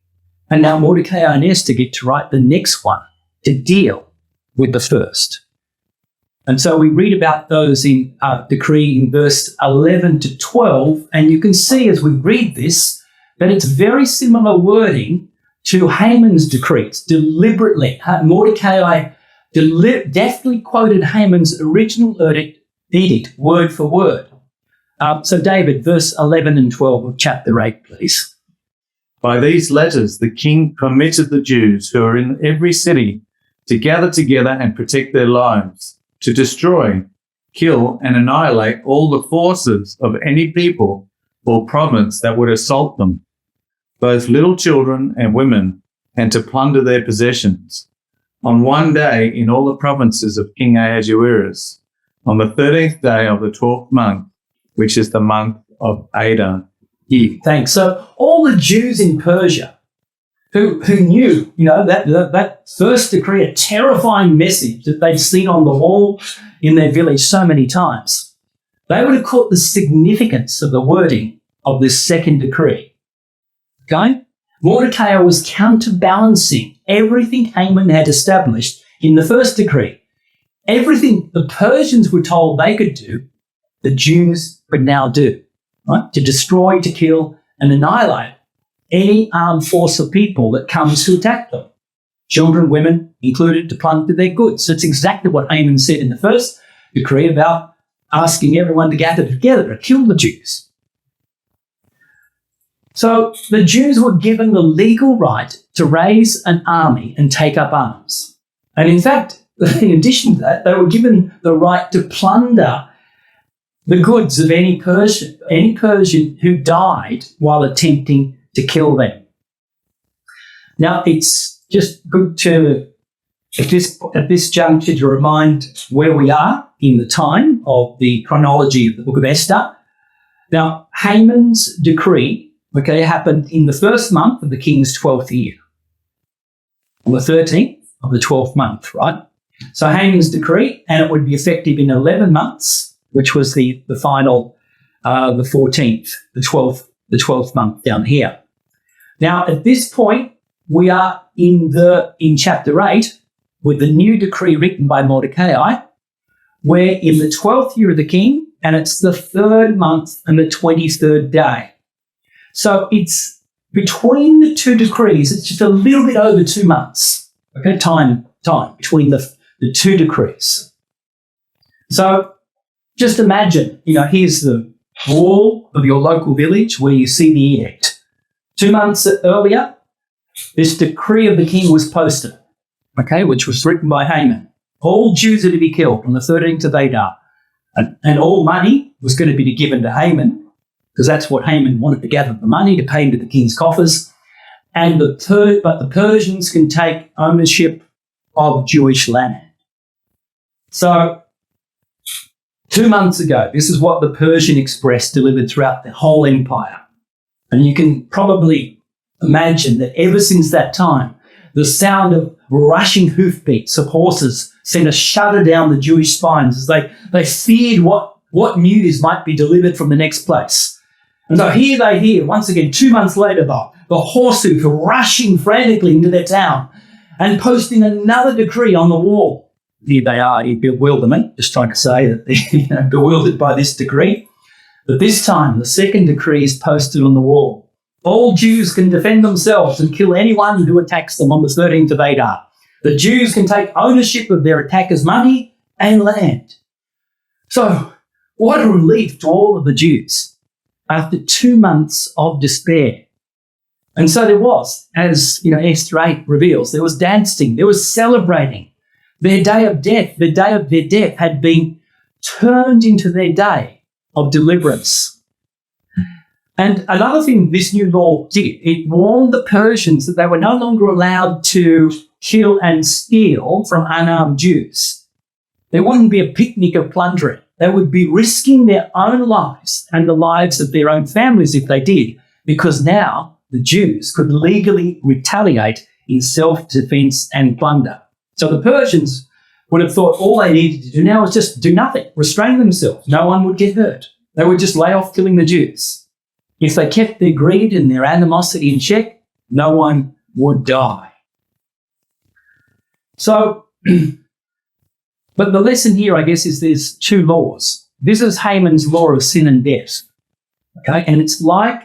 and now Mordecai and Esther get to write the next one to deal with the first. And so we read about those in decree in verse 11 to 12, and you can see as we read this that it's very similar wording to Haman's decrees. Deliberately, Mordecai definitely quoted Haman's original edict word for word. So David, verse 11 and 12 of chapter 8, please. By these letters the king permitted the Jews who are in every city to gather together and protect their lives, to destroy, kill, and annihilate all the forces of any people or province that would assault them, both little children and women, and to plunder their possessions. On one day in all the provinces of King Ahasuerus, on the 13th day of the 12th month, which is the month of Adar. Yeah, thanks. So all the Jews in Persia who knew, that first decree, a terrifying message that they'd seen on the wall in their village so many times, they would have caught the significance of the wording of this second decree. Okay? Mordecai was counterbalancing everything Haman had established in the first decree. Everything the Persians were told they could do, the Jews would now do, right? To destroy, to kill, and annihilate any armed force of people that comes to attack them. Children, women included, to plunder their goods. That's exactly what Haman said in the first decree about asking everyone to gather together to kill the Jews. So the Jews were given the legal right to raise an army and take up arms. And in fact, in addition to that, they were given the right to plunder the goods of any Persian who died while attempting to kill them. Now, it's just good to, at this juncture, to remind where we are in the time of the chronology of the Book of Esther. Now, Haman's decree, happened in the first month of the king's 12th year, on the 13th of the 12th month, right? So Haman's decree, and it would be effective in 11 months, which was the final, the 14th, the 12th month down here. Now, at this point, we are in chapter 8 with the new decree written by Mordecai, where in the 12th year of the king, and it's the 3rd month and the 23rd day. So it's between the two decrees, it's just a little bit over 2 months, time between the two decrees. So just imagine, here's the wall of your local village where you see the edict. 2 months earlier, this decree of the king was posted. okay, which was written by Haman. All Jews are to be killed on the 13th of Adar. And all money was going to be given to Haman, because that's what Haman wanted to gather the money to pay into the king's coffers. But the Persians can take ownership of Jewish land. So 2 months ago, this is what the Persian Express delivered throughout the whole empire. And you can probably imagine that ever since that time, the sound of rushing hoofbeats of horses sent a shudder down the Jewish spines as they feared what news might be delivered from the next place. And so here they hear, once again, 2 months later, the horse hoof rushing frantically into their town and posting another decree on the wall. Here they are in bewilderment, just trying to say that they're bewildered by this decree. But this time, the second decree is posted on the wall. All Jews can defend themselves and kill anyone who attacks them on the 13th of Adar. The Jews can take ownership of their attackers' money and land. So, what a relief to all of the Jews after 2 months of despair. And so there was, as Esther 8 reveals, there was dancing, there was celebrating. Their day of death, the day of their death had been turned into their day of deliverance. And another thing this new law did, it warned the Persians that they were no longer allowed to kill and steal from unarmed Jews. There wouldn't be a picnic of plundering. They would be risking their own lives and the lives of their own families if they did, because now the Jews could legally retaliate in self-defense and plunder. So the Persians would have thought all they needed to do now was just do nothing, restrain themselves. No one would get hurt. They would just lay off killing the Jews. If they kept their greed and their animosity in check, no one would die. So, but the lesson here, I guess, is there's two laws. This is Haman's law of sin and death. Okay, and it's like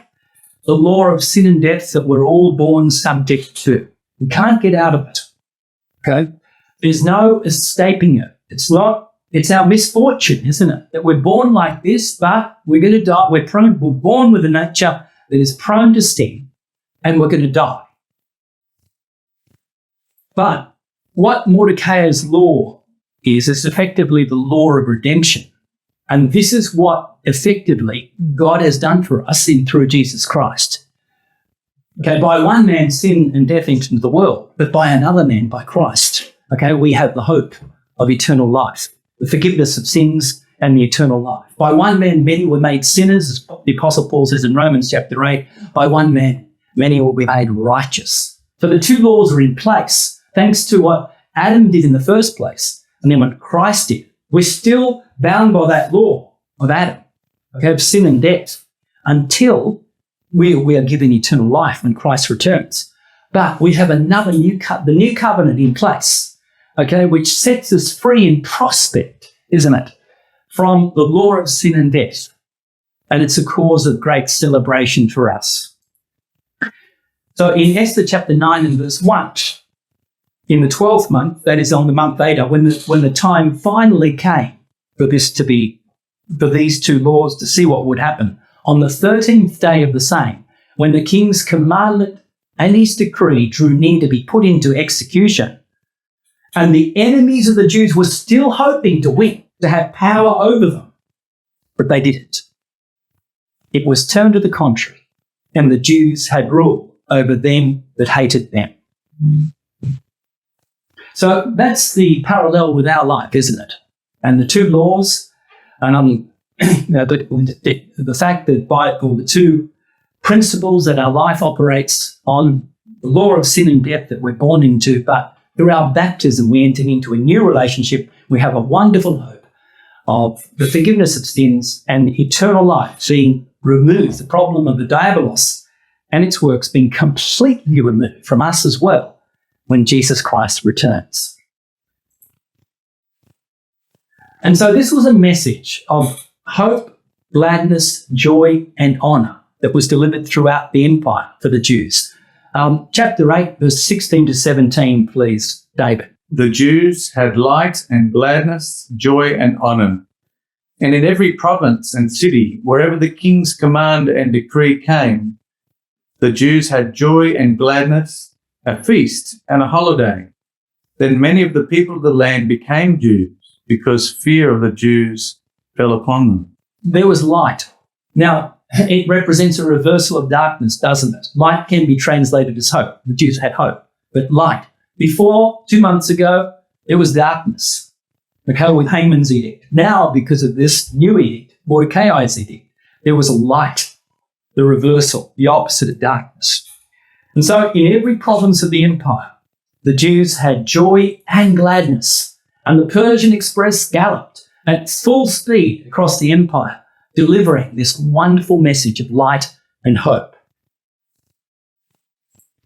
the law of sin and death that we're all born subject to. We can't get out of it. Okay, there's no escaping it. It's our misfortune, isn't it? That we're born like this, but we're going to die. We're born with a nature that is prone to sin, and we're going to die. But what Mordecai's law is effectively the law of redemption. And this is what effectively God has done for us through Jesus Christ. Okay, by one man sin and death entered the world, but by another man, by Christ, okay, we have the hope of eternal life, the forgiveness of sins and the eternal life. By one man, many were made sinners, as the Apostle Paul says in Romans chapter 8. By one man, many will be made righteous. So the two laws are in place, thanks to what Adam did in the first place, and then what Christ did. We're still bound by that law of Adam, okay, of sin and death, until we are given eternal life when Christ returns. But we have the new covenant in place, okay, which sets us free in prospect, isn't it, from the law of sin and death. And it's a cause of great celebration for us. So in Esther chapter 9 and verse 1, in the 12th month, that is on the month Adar, when the time finally came for these two laws to see what would happen, on the 13th day of the same, when the king's commandment and his decree drew near to be put into execution, and the enemies of the Jews were still hoping to win, to have power over them, but they didn't. It was turned to the contrary, and the Jews had rule over them that hated them. So that's the parallel with our life, isn't it? And the two laws, and the fact that the two principles that our life operates on, the law of sin and death that we're born into, but through our baptism we enter into a new relationship. We have a wonderful hope of the forgiveness of sins and eternal life being removed, the problem of the diabolos and its works being completely removed from us as well when Jesus Christ returns. And so this was a message of hope, gladness, joy, and honour that was delivered throughout the empire for the Jews. Chapter 8, verse 16 to 17, please, David. The Jews had light and gladness, joy and honour. And in every province and city, wherever the king's command and decree came, the Jews had joy and gladness, a feast and a holiday. Then many of the people of the land became Jews because fear of the Jews fell upon them. There was light. Now, it represents a reversal of darkness, doesn't it? Light can be translated as hope. The Jews had hope, but light. Before, 2 months ago, there was darkness. Okay, with Haman's edict. Now, because of this new edict, Mordecai's edict, there was a light, the reversal, the opposite of darkness. And so in every province of the empire, the Jews had joy and gladness, and the Persian express galloped at full speed across the empire, delivering this wonderful message of light and hope.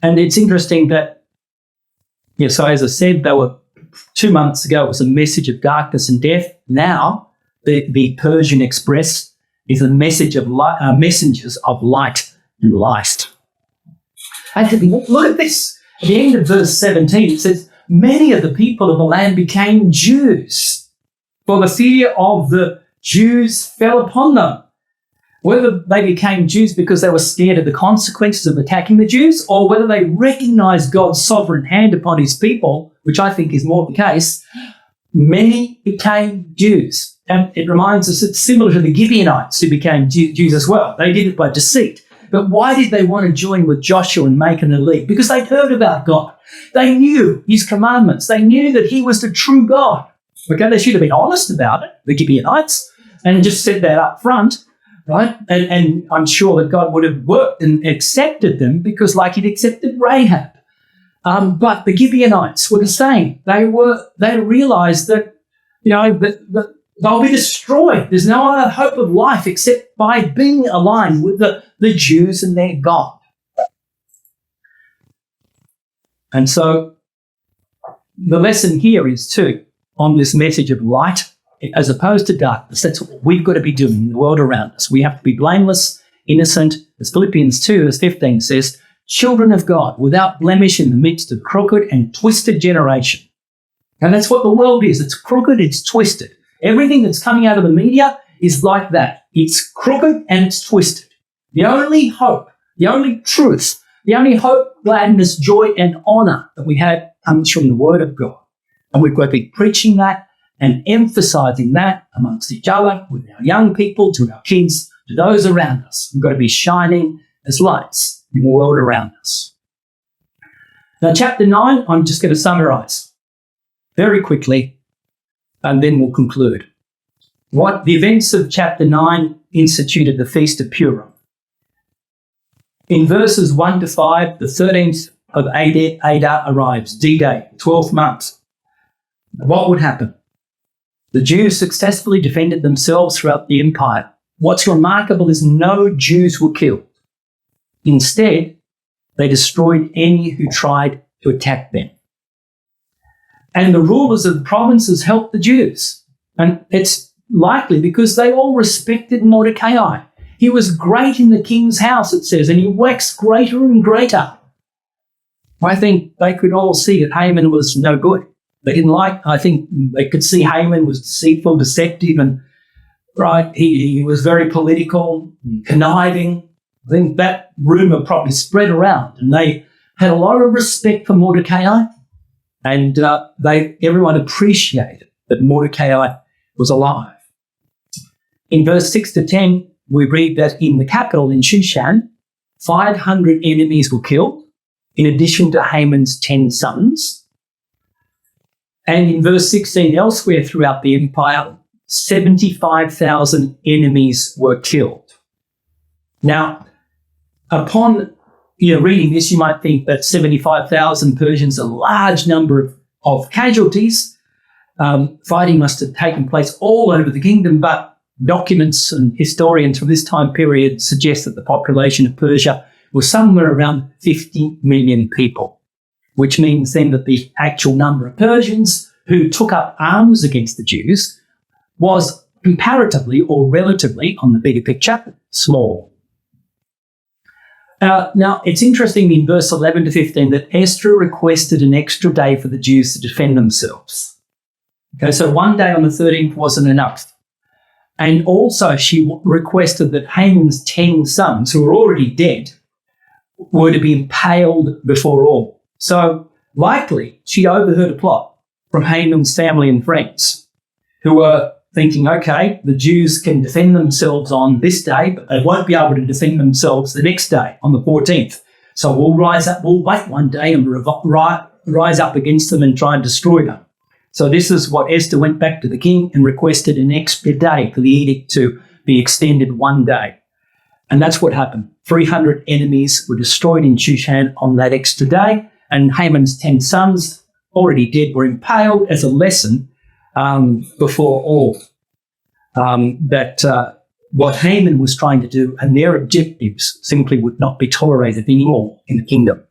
And it's interesting that, so as I said, they were 2 months ago, it was a message of darkness and death. Now, the Persian express is a message of messengers of light and light. And look at this. At the end of verse 17, it says, many of the people of the land became Jews, for the fear of the Jews fell upon them. Whether they became Jews because they were scared of the consequences of attacking the Jews, or whether they recognized God's sovereign hand upon his people, which I think is more the case, many became Jews. And it reminds us it's similar to the Gibeonites who became Jews as well. They did it by deceit. But why did they want to join with Joshua and make an elite? Because they'd heard about God. They knew his commandments. They knew that he was the true God. Okay, they should have been honest about it, the Gibeonites, and just said that up front, right? And I'm sure that God would have worked and accepted them because like he'd accepted Rahab. But the Gibeonites were the same. They realized that, that they'll be destroyed. There's no other hope of life except by being aligned with the Jews and their God. And so the lesson here is too, on this message of light as opposed to darkness. That's what we've got to be doing in the world around us. We have to be blameless, innocent, as Philippians 2 verse 15 says, children of God without blemish in the midst of crooked and twisted generation. And that's what the world is. It's crooked, it's twisted. Everything that's coming out of the media is like that. It's crooked and it's twisted. The only hope, the only truth, the only hope, gladness, joy, and honour that we have comes from the Word of God. And we've got to be preaching that and emphasising that amongst each other, with our young people, to our kids, to those around us. We've got to be shining as lights in the world around us. Now, chapter 9, I'm just going to summarise very quickly, and then we'll conclude. What the events of chapter 9 instituted the Feast of Purim. In verses 1 to 5, the 13th of Adar arrives, D-Day, 12th month. What would happen? The Jews successfully defended themselves throughout the empire. What's remarkable is no Jews were killed. Instead, they destroyed any who tried to attack them. And the rulers of the provinces helped the Jews. And it's likely because they all respected Mordecai. He was great in the king's house, it says, and he waxed greater and greater. I think they could all see that Haman was no good. They didn't I think they could see Haman was deceitful, deceptive, and right, he was very political, conniving. I think that rumour probably spread around, and they had a lot of respect for Mordecai, and everyone appreciated that Mordecai was alive. In verse 6 to 10, we read that in the capital in Shushan, 500 enemies were killed, in addition to Haman's 10 sons. And in verse 16, elsewhere throughout the empire, 75,000 enemies were killed. Now, upon reading this, you might think that 75,000 Persians, a large number of casualties. Fighting must have taken place all over the kingdom, but documents and historians from this time period suggest that the population of Persia was somewhere around 50 million people, which means then that the actual number of Persians who took up arms against the Jews was comparatively or relatively, on the bigger picture, small. Now, it's interesting in verse 11 to 15 that Esther requested an extra day for the Jews to defend themselves. Okay, so one day on the 13th wasn't enough. And also she requested that Haman's 10 sons, who were already dead, were to be impaled before all. So Likely, she overheard a plot from Haman's family and friends who were thinking, okay, the Jews can defend themselves on this day, but they won't be able to defend themselves the next day, on the 14th. So we'll rise up, we'll wait one day and rise up against them and try and destroy them. So this is what Esther went back to the king and requested an extra day for the edict to be extended one day. And that's what happened. 300 enemies were destroyed in Shushan on that extra day, and Haman's 10 sons, already dead, were impaled as a lesson before all that what Haman was trying to do and their objectives simply would not be tolerated anymore in the kingdom.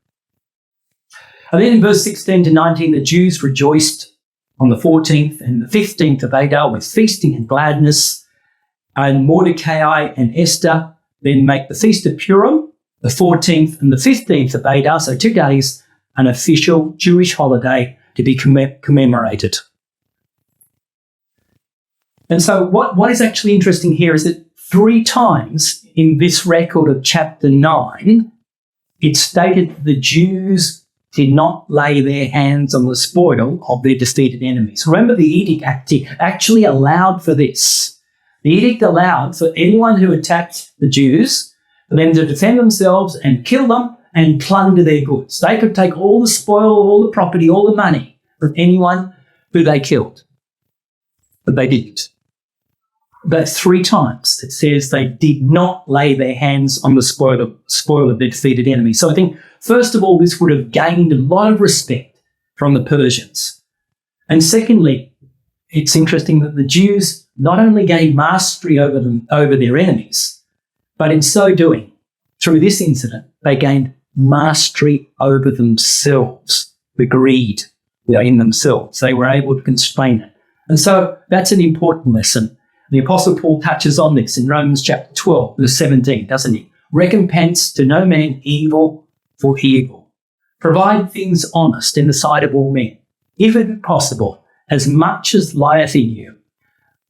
And then in verse 16 to 19, the Jews rejoiced on the 14th and the 15th of Adar with feasting and gladness, and Mordecai and Esther then make the Feast of Purim, the 14th and the 15th of Adar, so 2 days, an official Jewish holiday to be commemorated. And so what is actually interesting here is that 3 times in this record of chapter 9, it stated that the Jews did not lay their hands on the spoil of their defeated enemies. Remember, the edict actually allowed for this. The edict allowed for anyone who attacked the Jews for them to defend themselves and kill them and plunder their goods. They could take all the spoil, all the property, all the money from anyone who they killed. But they didn't. But 3 times it says they did not lay their hands on the spoil of their defeated enemy. So I think, first of all, this would have gained a lot of respect from the Persians. And secondly, it's interesting that the Jews not only gained mastery over their enemies, but in so doing, through this incident, they gained mastery over themselves, the greed in themselves. They were able to constrain it. And so that's an important lesson. The Apostle Paul touches on this in Romans chapter 12, verse 17, doesn't he? Recompense to no man evil for evil. Provide things honest in the sight of all men. If it be possible, as much as lieth in you,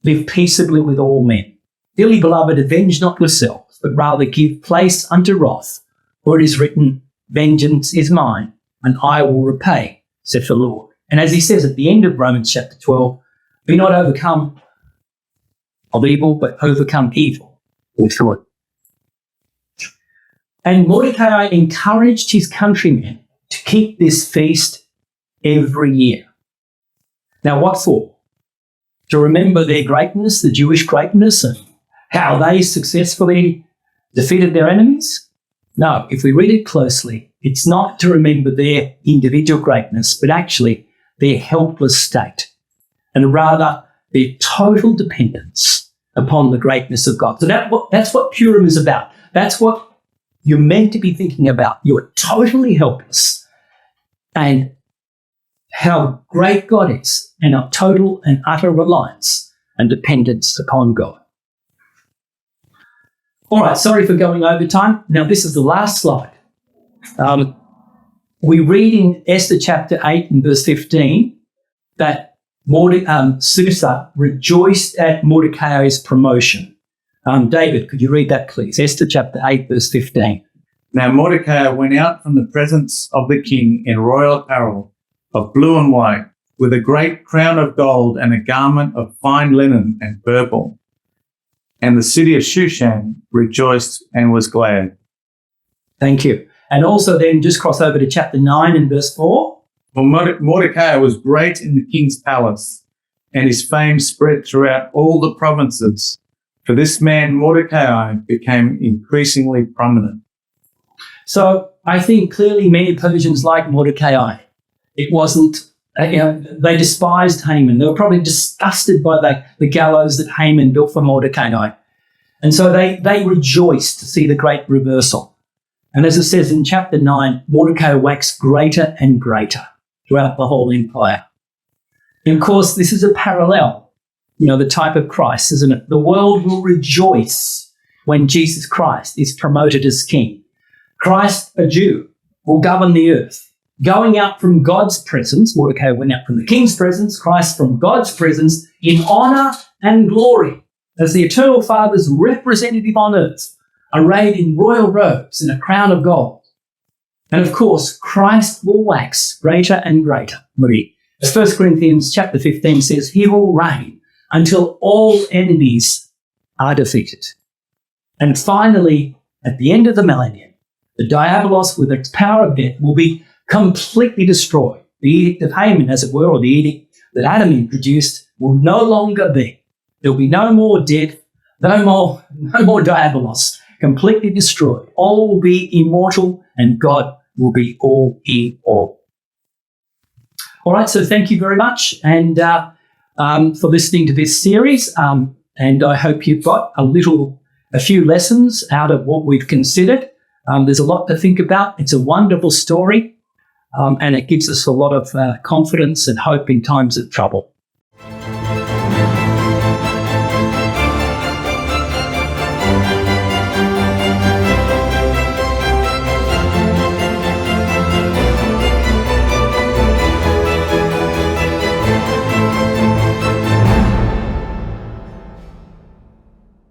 live peaceably with all men. Dearly beloved, avenge not yourselves, but rather give place unto wrath. For it is written, vengeance is mine, and I will repay, saith the Lord. And as he says at the end of Romans chapter 12, be not overcome of evil, but overcome evil with good. And Mordecai encouraged his countrymen to keep this feast every year. Now, what for? To remember their greatness, the Jewish greatness, and how they successfully defeated their enemies? No, if we read it closely, it's not to remember their individual greatness, but actually their helpless state, and rather their total dependence upon the greatness of God. So that's what Purim is about. That's what you're meant to be thinking about. You're totally helpless, and how great God is, and our total and utter reliance and dependence upon God. All right, sorry for going over time. Now, this is the last slide. We read in Esther chapter 8 and verse 15 that Susa rejoiced at Mordecai's promotion. David, could you read that, please? Esther chapter 8, verse 15. Now Mordecai went out from the presence of the king in royal apparel of blue and white, with a great crown of gold and a garment of fine linen and purple. And the city of Shushan rejoiced and was glad. Thank you. And also then just cross over to chapter 9 and verse 4. For Mordecai was great in the king's palace, and his fame spread throughout all the provinces. For this man Mordecai became increasingly prominent. So I think clearly many Persians liked Mordecai. It wasn't, they despised Haman. They were probably disgusted by the gallows that Haman built for Mordecai. And so they rejoiced to see the great reversal. And as it says in chapter 9, Mordecai waxed greater and greater throughout the whole empire. And of course, this is a parallel, the type of Christ, isn't it? The world will rejoice when Jesus Christ is promoted as king. Christ, a Jew, will govern the earth. Going out from God's presence, Mordecai went out from the king's presence, Christ from God's presence, in honour and glory, as the eternal Father's representative on earth, arrayed in royal robes and a crown of gold. And of course, Christ will wax greater and greater. As 1 Corinthians chapter 15 says, he will reign until all enemies are defeated. And finally, at the end of the millennium, the diabolos with its power of death will be completely destroyed. The edict of Haman, as it were, or the edict that Adam introduced, will no longer be. There will be no more death, no more diabolos, completely destroyed. All will be immortal and God will be all in all. All right, so thank you very much and for listening to this series. And I hope you've got a few lessons out of what we've considered. There's a lot to think about. It's a wonderful story, and it gives us a lot of confidence and hope in times of trouble.